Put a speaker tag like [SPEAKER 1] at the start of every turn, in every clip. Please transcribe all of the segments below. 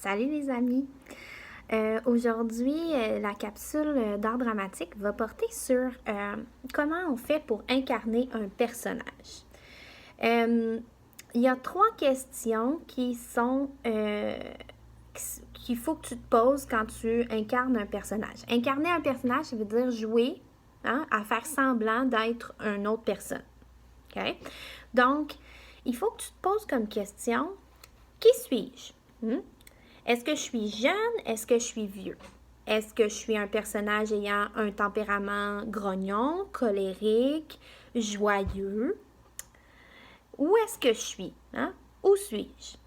[SPEAKER 1] Salut les amis! Aujourd'hui, la capsule d'art dramatique va porter sur comment on fait pour incarner un personnage. Il y a 3 questions qui sont qu'il faut que tu te poses quand tu incarnes un personnage. Incarner un personnage, ça veut dire jouer, à faire semblant d'être une autre personne. Okay? Donc, il faut que tu te poses comme question, qui suis-je? Est-ce que je suis jeune? Est-ce que je suis vieux? Est-ce que je suis un personnage ayant un tempérament grognon, colérique, joyeux? Où est-ce que je suis? Où suis-je?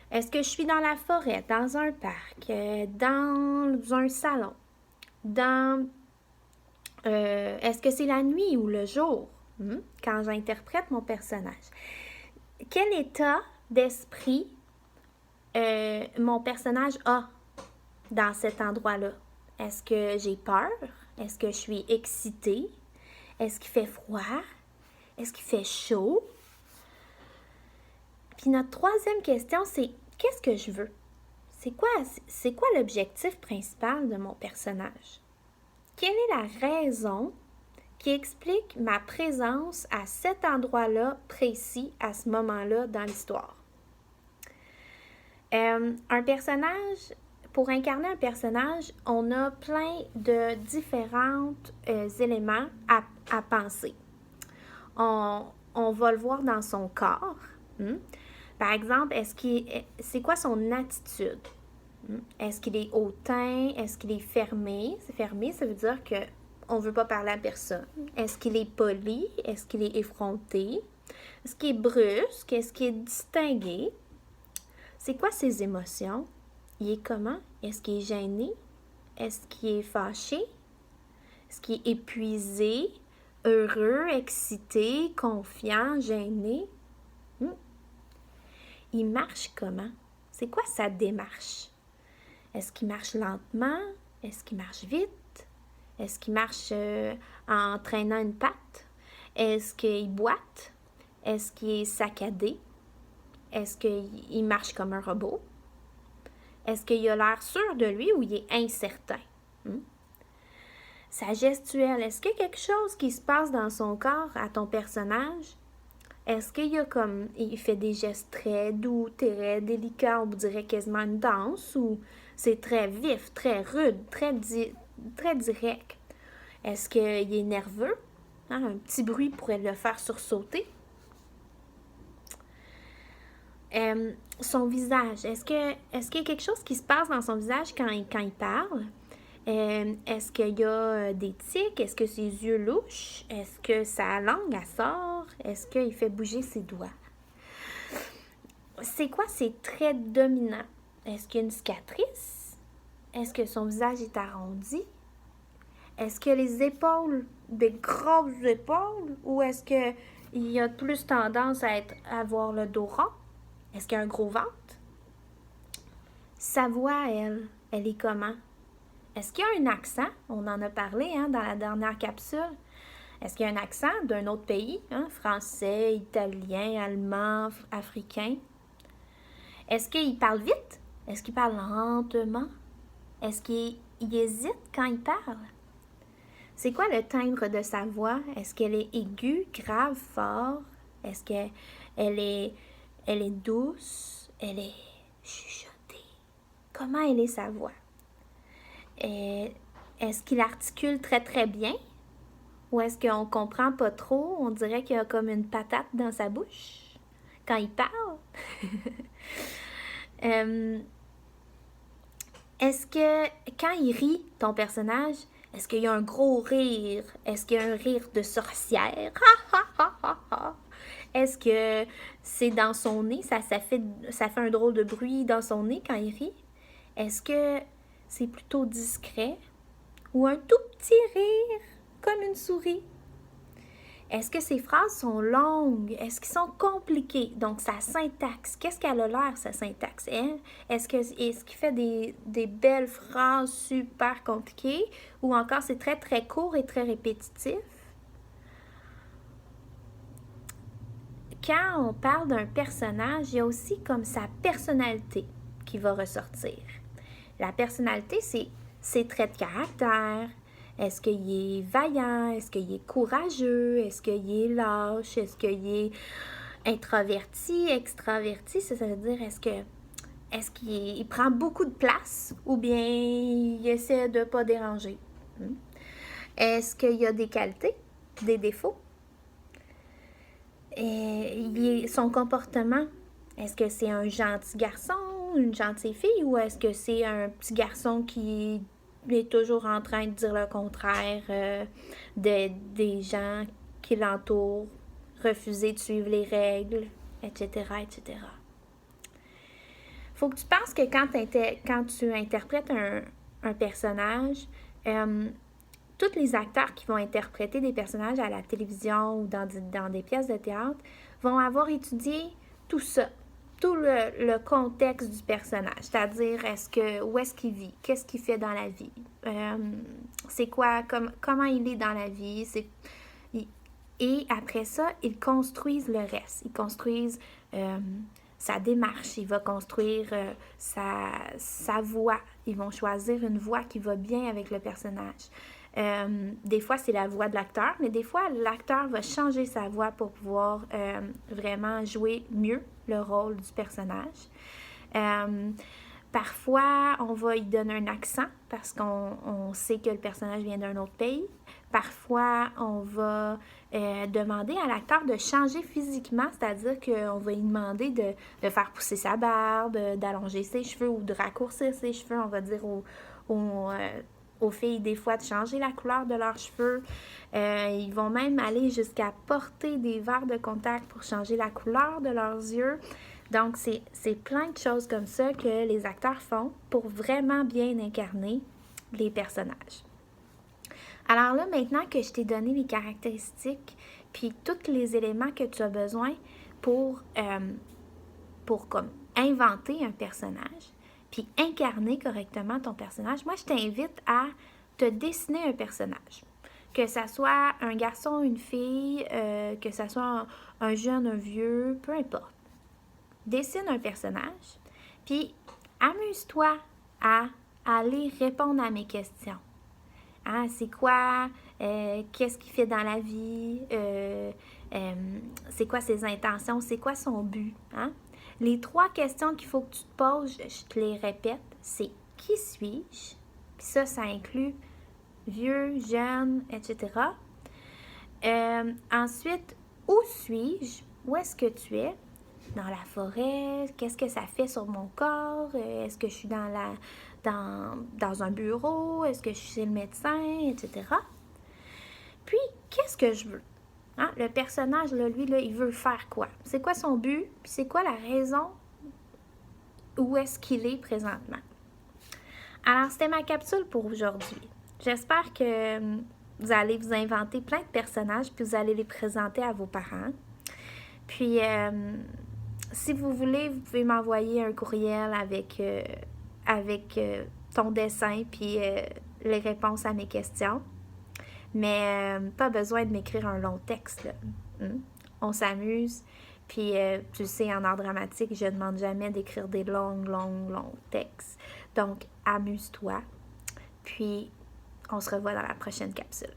[SPEAKER 1] Est-ce que je suis dans la forêt, dans un parc, dans un salon? Est-ce que c'est la nuit ou le jour? Quand j'interprète mon personnage. Quel état d'esprit mon personnage a dans cet endroit-là? Est-ce que j'ai peur? Est-ce que je suis excitée? Est-ce qu'il fait froid? Est-ce qu'il fait chaud? Puis notre 3e question, c'est qu'est-ce que je veux? C'est quoi l'objectif principal de mon personnage? Quelle est la raison qui explique ma présence à cet endroit-là précis, à ce moment-là dans l'histoire? Pour incarner un personnage, on a plein de différents éléments à penser. On va le voir dans son corps. Par exemple, c'est quoi son attitude? Est-ce qu'il est hautain? Est-ce qu'il est fermé? C'est fermé, ça veut dire qu'on ne veut pas parler à personne. Est-ce qu'il est poli? Est-ce qu'il est effronté? Est-ce qu'il est brusque? Est-ce qu'il est distingué? C'est quoi ses émotions? Il est comment? Est-ce qu'il est gêné? Est-ce qu'il est fâché? Est-ce qu'il est épuisé? Heureux? Excité? Confiant? Gêné? Il marche comment? C'est quoi sa démarche? Est-ce qu'il marche lentement? Est-ce qu'il marche vite? Est-ce qu'il marche en traînant une patte? Est-ce qu'il boite? Est-ce qu'il est saccadé? Est-ce qu'il marche comme un robot? Est-ce qu'il a l'air sûr de lui ou il est incertain? Sa gestuelle, est-ce qu'il y a quelque chose qui se passe dans son corps à ton personnage? Est-ce il fait des gestes très doux, très délicats, on dirait quasiment une danse, ou c'est très vif, très rude, très direct? Est-ce qu'il est nerveux? Un petit bruit pourrait le faire sursauter. Son visage, est-ce qu'il y a quelque chose qui se passe dans son visage quand il parle? Est-ce qu'il y a des tics? Est-ce que ses yeux louchent? Est-ce que sa langue elle sort? Est-ce qu'il fait bouger ses doigts? C'est quoi ses traits dominants? Est-ce qu'il y a une cicatrice? Est-ce que son visage est arrondi? Est-ce qu'il a les épaules, des grosses épaules? Ou est-ce qu'il a plus tendance à avoir le dos rond? Est-ce qu'il y a un gros ventre? Sa voix, elle est comment? Est-ce qu'il y a un accent? On en a parlé dans la dernière capsule. Est-ce qu'il y a un accent d'un autre pays? Français, italien, allemand, africain? Est-ce qu'il parle vite? Est-ce qu'il parle lentement? Est-ce qu'il hésite quand il parle? C'est quoi le timbre de sa voix? Est-ce qu'elle est aiguë, grave, fort? Est-ce qu'elle est douce? Elle est chuchotée? Comment elle est sa voix? Est-ce qu'il articule très très bien? Ou est-ce qu'on comprend pas trop? On dirait qu'il y a comme une patate dans sa bouche quand il parle. Est-ce que quand il rit, ton personnage, est-ce qu'il y a un gros rire? Est-ce qu'il y a un rire de sorcière? Est-ce que c'est dans son nez? Ça fait un drôle de bruit dans son nez quand il rit? Est-ce que c'est plutôt discret? Ou un tout petit rire, comme une souris? Est-ce que ses phrases sont longues? Est-ce qu'elles sont compliquées? Donc, sa syntaxe, qu'est-ce qu'elle a l'air, sa syntaxe? Est-ce qu'il fait des belles phrases super compliquées? Ou encore, c'est très, très court et très répétitif? Quand on parle d'un personnage, il y a aussi comme sa personnalité qui va ressortir. La personnalité, c'est ses traits de caractère. Est-ce qu'il est vaillant? Est-ce qu'il est courageux? Est-ce qu'il est lâche? Est-ce qu'il est introverti, extraverti? Ça veut dire, est-ce qu'il prend beaucoup de place ou bien il essaie de ne pas déranger? Est-ce qu'il y a des qualités, des défauts? Et son comportement, est-ce que c'est un gentil garçon, une gentille fille, ou est-ce que c'est un petit garçon qui est toujours en train de dire le contraire des gens qui l'entourent, refuser de suivre les règles, etc., etc. Faut que tu penses que quand tu interprètes un personnage, tous les acteurs qui vont interpréter des personnages à la télévision ou dans des pièces de théâtre vont avoir étudié tout ça, tout le contexte du personnage, c'est-à-dire où est-ce qu'il vit, qu'est-ce qu'il fait dans la vie, c'est quoi, comment il est dans la vie, et après ça, ils construisent le reste, ils construisent sa démarche, il va construire sa voix, ils vont choisir une voix qui va bien avec le personnage. Des fois, c'est la voix de l'acteur, mais des fois, l'acteur va changer sa voix pour pouvoir vraiment jouer mieux le rôle du personnage. Parfois, on va y donner un accent parce qu'on sait que le personnage vient d'un autre pays. Parfois, on va demander à l'acteur de changer physiquement, c'est-à-dire qu'on va lui demander de faire pousser sa barbe, d'allonger ses cheveux ou de raccourcir ses cheveux. On va dire aux filles, des fois, de changer la couleur de leurs cheveux. Ils vont même aller jusqu'à porter des verres de contact pour changer la couleur de leurs yeux. Donc, c'est plein de choses comme ça que les acteurs font pour vraiment bien incarner les personnages. Alors là, maintenant que je t'ai donné les caractéristiques, puis tous les éléments que tu as besoin pour comme inventer un personnage, puis incarner correctement ton personnage, moi, je t'invite à te dessiner un personnage. Que ça soit un garçon, une fille, que ça soit un jeune, un vieux, peu importe. Dessine un personnage, puis amuse-toi à aller répondre à mes questions. Hein, c'est quoi, qu'est-ce qu'il fait dans la vie, c'est quoi ses intentions, c'est quoi son but. Hein? Les 3 questions qu'il faut que tu te poses, je te les répète, c'est qui suis-je? Puis ça inclut vieux, jeune, etc. Ensuite, où suis-je? Où est-ce que tu es? Dans la forêt, qu'est-ce que ça fait sur mon corps? Est-ce que je suis dans un bureau? Est-ce que je suis chez le médecin? Etc. Puis, qu'est-ce que je veux? Hein? Le personnage, là, lui, là, il veut faire quoi? C'est quoi son but? Puis c'est quoi la raison? Où est-ce qu'il est présentement? Alors, c'était ma capsule pour aujourd'hui. J'espère que vous allez vous inventer plein de personnages puis vous allez les présenter à vos parents. Puis, si vous voulez, vous pouvez m'envoyer un courriel avec ton dessin puis les réponses à mes questions. Mais pas besoin de m'écrire un long texte, là. On s'amuse. Puis, tu sais, en art dramatique, je ne demande jamais d'écrire des longs textes. Donc, amuse-toi. Puis, on se revoit dans la prochaine capsule.